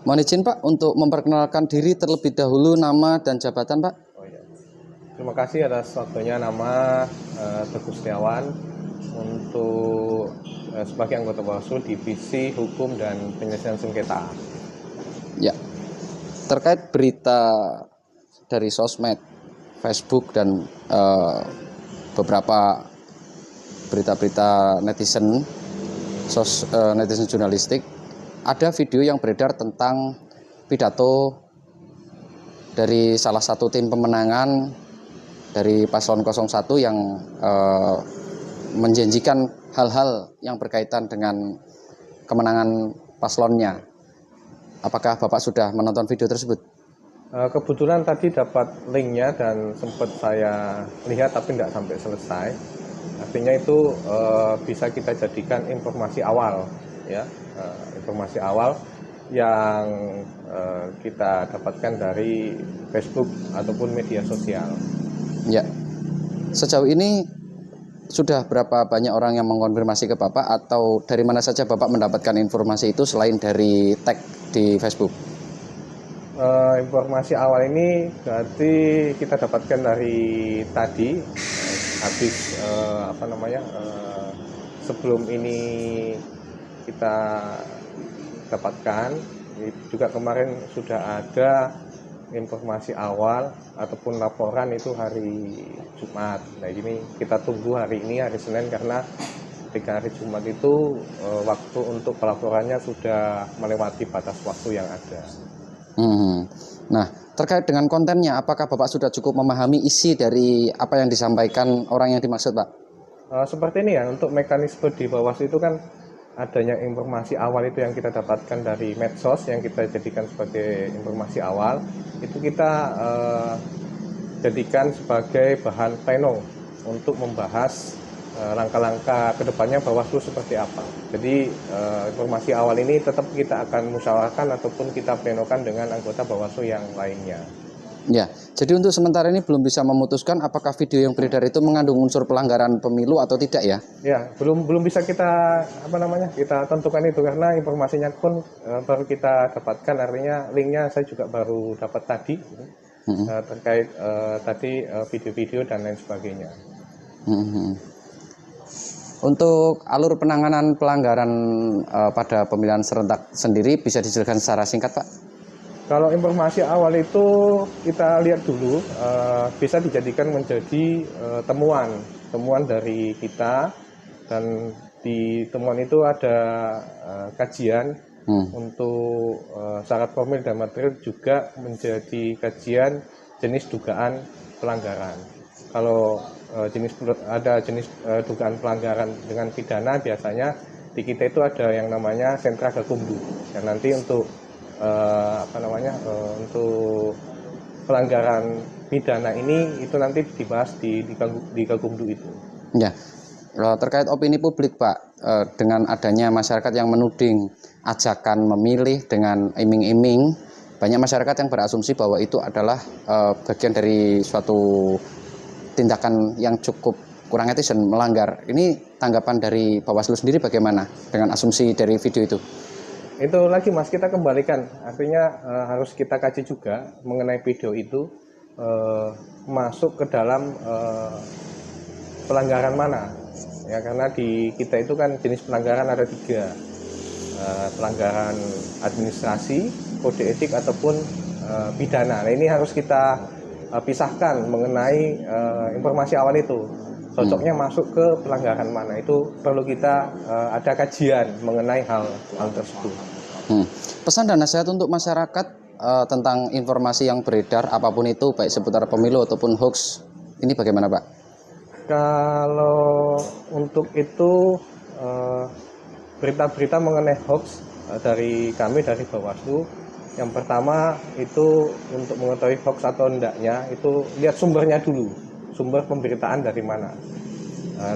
Mohon izin Pak untuk memperkenalkan diri terlebih dahulu, nama dan jabatan Pak. Oh iya. Terima kasih atas waktunya. Nama Teguh Setiawan untuk sebagai anggota Bawaslu Divisi Hukum dan Penyelesaian Sengketa. Ya, terkait berita dari sosmed, Facebook dan beberapa berita-berita netizen, netizen jurnalistik, ada video yang beredar tentang pidato dari salah satu tim pemenangan dari paslon 01 yang menjanjikan hal-hal yang berkaitan dengan kemenangan paslonnya. Apakah Bapak sudah menonton video tersebut? Kebetulan tadi dapat linknya dan sempat saya lihat tapi tidak sampai selesai. Artinya itu bisa kita jadikan informasi awal, ya, informasi awal yang kita dapatkan dari Facebook ataupun media sosial. Ya, sejauh ini sudah berapa banyak orang yang mengkonfirmasi ke Bapak, atau dari mana saja Bapak mendapatkan informasi itu selain dari tag di Facebook? Informasi awal ini berarti kita dapatkan dari tadi habis sebelum ini kita dapatkan juga kemarin sudah ada informasi awal ataupun laporan itu hari Jumat. Nah ini kita tunggu hari ini hari Senin karena ketika hari Jumat itu waktu untuk pelaporannya sudah melewati batas waktu yang ada. Nah, terkait dengan kontennya, apakah Bapak sudah cukup memahami isi dari apa yang disampaikan orang yang dimaksud, Pak? Seperti ini ya, untuk mekanisme di Bawaslu itu kan adanya informasi awal itu yang kita dapatkan dari medsos yang kita jadikan sebagai informasi awal, itu kita jadikan sebagai bahan pleno untuk membahas langkah-langkah kedepannya Bawaslu seperti apa. Jadi informasi awal ini tetap kita akan musyawarahkan ataupun kita plenokan dengan anggota Bawaslu yang lainnya. Ya, jadi untuk sementara ini belum bisa memutuskan apakah video yang beredar itu mengandung unsur pelanggaran pemilu atau tidak ya? Ya, belum bisa kita kita tentukan itu karena informasinya pun baru kita dapatkan, artinya linknya saya juga baru dapat tadi terkait tadi video-video dan lain sebagainya. Untuk alur penanganan pelanggaran pada pemilihan serentak sendiri bisa dijelaskan secara singkat, Pak? Kalau informasi awal itu kita lihat dulu bisa dijadikan menjadi temuan dari kita, dan di temuan itu ada kajian untuk syarat formil dan material, juga menjadi kajian jenis dugaan pelanggaran. Kalau jenis dugaan pelanggaran dengan pidana, biasanya di kita itu ada yang namanya sentra gakumdu, dan nanti untuk untuk pelanggaran pidana ini itu nanti dibahas di gakumdu itu. Ya, terkait opini publik, Pak, dengan adanya masyarakat yang menuding ajakan memilih dengan iming-iming, banyak masyarakat yang berasumsi bahwa itu adalah bagian dari suatu tindakan yang cukup kurang etis dan melanggar. Ini tanggapan dari Bawaslu sendiri bagaimana dengan asumsi dari video itu? Itu lagi Mas, kita kembalikan, artinya harus kita kaji juga mengenai video itu masuk ke dalam pelanggaran mana ya, karena di kita itu kan jenis pelanggaran ada 3, pelanggaran administrasi, kode etik ataupun pidana. Nah ini harus kita pisahkan mengenai informasi awal itu cocoknya masuk ke pelanggaran mana, itu perlu kita ada kajian mengenai hal tersebut. Pesan dan nasihat untuk masyarakat tentang informasi yang beredar apapun itu, baik seputar pemilu ataupun hoax, ini bagaimana, Pak? Kalau untuk itu berita-berita mengenai hoax dari kami dari Bawaslu, yang pertama itu untuk mengetahui hoax atau endaknya itu lihat sumbernya dulu, sumber pemberitaan dari mana,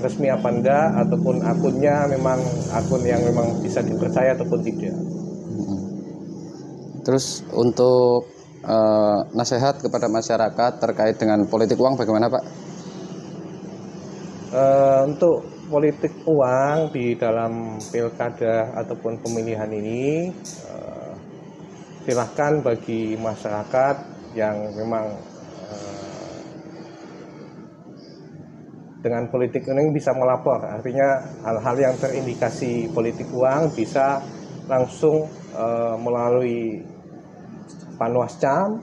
resmi apa enggak, ataupun akunnya memang akun yang memang bisa dipercaya ataupun tidak. Terus untuk nasihat kepada masyarakat terkait dengan politik uang bagaimana, Pak? Untuk politik uang di dalam pilkada ataupun pemilihan ini silahkan bagi masyarakat yang memang dengan politik uang bisa melapor, artinya hal-hal yang terindikasi politik uang bisa langsung melalui Panwascam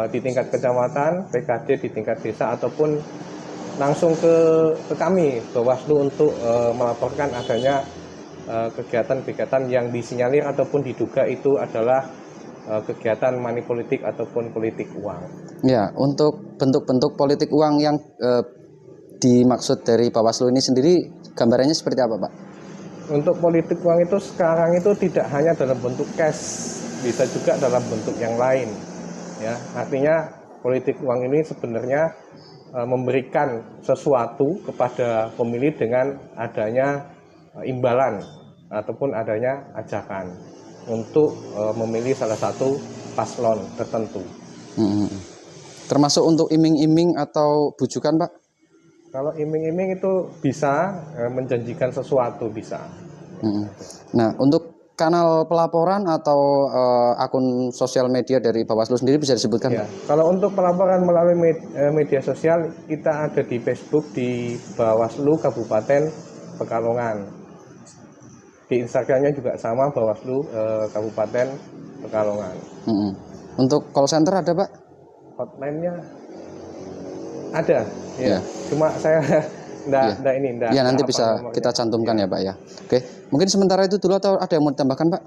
di tingkat kecamatan, PKD di tingkat desa, ataupun langsung ke kami Bawaslu untuk melaporkan adanya kegiatan-kegiatan yang disinyalir ataupun diduga itu adalah kegiatan money politik ataupun politik uang. Ya, untuk bentuk-bentuk politik uang yang dimaksud dari Bawaslu ini sendiri, gambarannya seperti apa, Pak? Untuk politik uang itu sekarang itu tidak hanya dalam bentuk cash, bisa juga dalam bentuk yang lain. Ya, artinya politik uang ini sebenarnya memberikan sesuatu kepada pemilih dengan adanya imbalan ataupun adanya ajakan untuk memilih salah satu paslon tertentu. Termasuk untuk iming-iming atau bujukan, Pak? Kalau iming-iming itu bisa menjanjikan sesuatu, bisa. Nah, untuk kanal pelaporan atau akun sosial media dari Bawaslu sendiri bisa disebutkan? Ya, kalau untuk pelaporan melalui media sosial, kita ada di Facebook di Bawaslu Kabupaten Pekalongan. Di Instagramnya juga sama, Bawaslu Kabupaten Pekalongan. Untuk call center ada, Pak? Hotline-nya ada, ya. Cuma saya enggak ini. Ya, nanti bisa nomornya kita cantumkan ya, Pak ya. Oke, mungkin sementara itu dulu atau ada yang mau ditambahkan, Pak?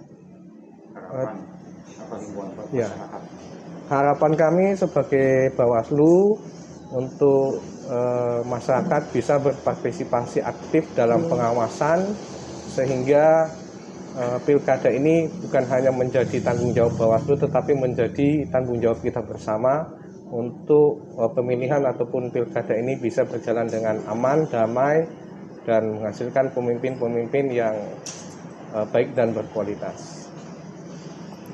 Ya, harapan kami sebagai Bawaslu untuk masyarakat bisa berpartisipasi aktif dalam pengawasan sehingga pilkada ini bukan hanya menjadi tanggung jawab Bawaslu tetapi menjadi tanggung jawab kita bersama untuk pemilihan ataupun pilkada ini bisa berjalan dengan aman, damai, dan menghasilkan pemimpin-pemimpin yang baik dan berkualitas.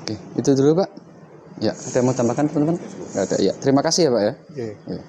Oke, itu dulu, Pak. Ya, ada yang mau tambahkan, teman-teman? Nggak ada. Ya, terima kasih ya, Pak ya. Oke. Ya.